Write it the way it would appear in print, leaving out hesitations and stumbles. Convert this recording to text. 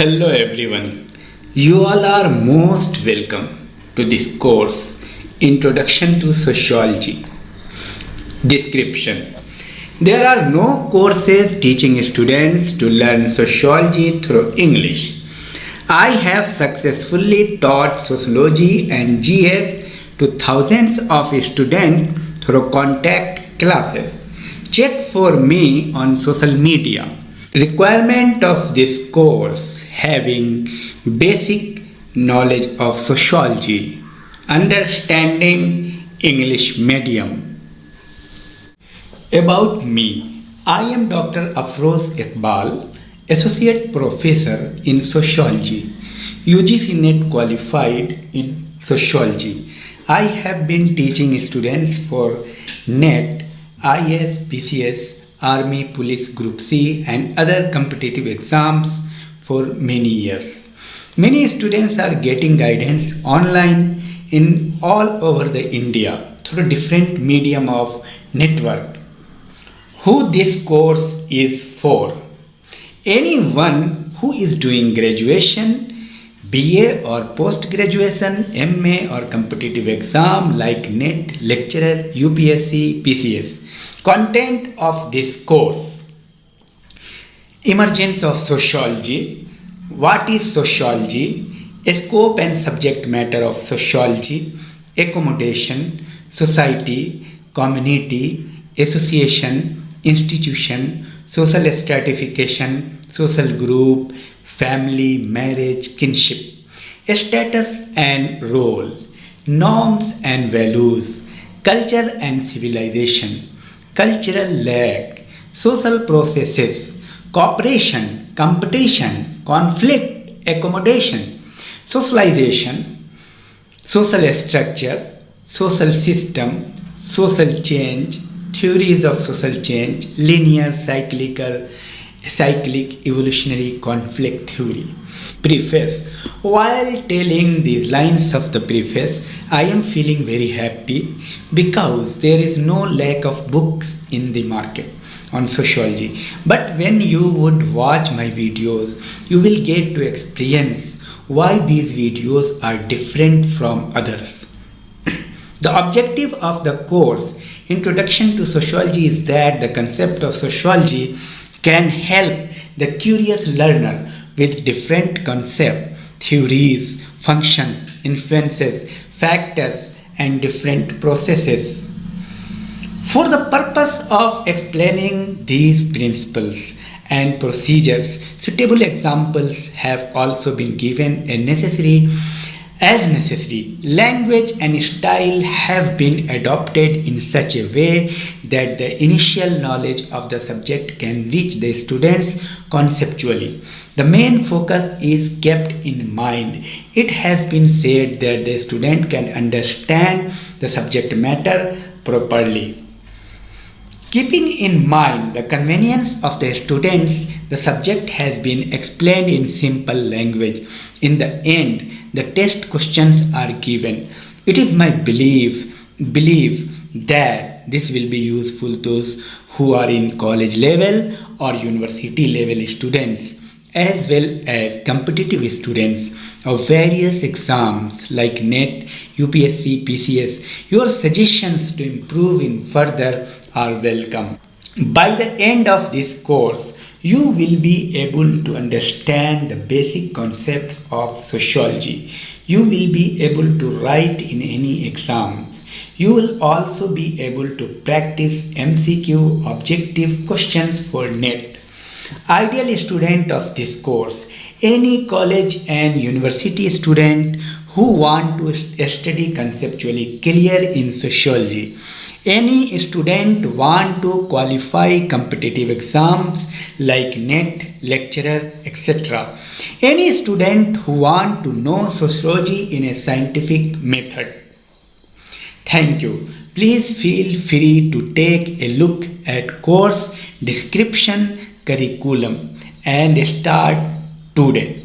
Hello everyone. You all are most welcome to this course, Introduction to Sociology. Description. There are no courses teaching students to learn sociology through English. I have successfully taught sociology and GS to thousands of students through contact classes. Check for me on social media. Requirement of this course: having basic knowledge of sociology, understanding English medium. About me, I am Dr. Afroze Eqbal, Associate Professor in Sociology, UGC NET qualified in Sociology. I have been teaching students for NET, IS, PCS, Army, Police, Group C and other competitive exams for many years. Many students are getting guidance online in all over the India through different medium of network. Who this course is for? Anyone who is doing graduation, BA or post-graduation, MA or competitive exam like NET, lecturer, UPSC, PCS. Content of this course: emergence of sociology, what is sociology, scope and subject matter of sociology, accommodation, society, community, association, institution, social stratification, social group, family, marriage, kinship, status and role, norms and values, culture and civilization, cultural lag, social processes, cooperation, competition, conflict, accommodation, socialization, social structure, social system, social change, theories of social change, linear, cyclic, evolutionary, conflict theory. Preface. While telling these lines of the preface, I am feeling very happy because there is no lack of books in the market on sociology. But when you would watch my videos, you will get to experience why these videos are different from others. The objective of the course, Introduction to Sociology, is that the concept of sociology can help the curious learner with different concepts, theories, functions, influences, factors, and different processes. For the purpose of explaining these principles and procedures, suitable examples have also been given as necessary. Language and style have been adopted in such a way that the initial knowledge of the subject can reach the students conceptually. The main focus is kept in mind. It has been said that the student can understand the subject matter properly. Keeping in mind the convenience of the students, the subject has been explained in simple language. In the end, the test questions are given. It is my belief that this will be useful to those who are in college level or university level students, as well as competitive students of various exams like NET, UPSC, PCS. Your suggestions to improve in further are welcome. By the end of this course, you will be able to understand the basic concepts of sociology. You will be able to write in any exams. You will also be able to practice MCQ objective questions for NET. Ideal student of this course: any college and university student who want to study conceptually clear in sociology. Any student want to qualify competitive exams like NET, lecturer, etc. Any student who want to know sociology in a scientific method. Thank you. Please feel free to take a look at course description, curriculum and start today.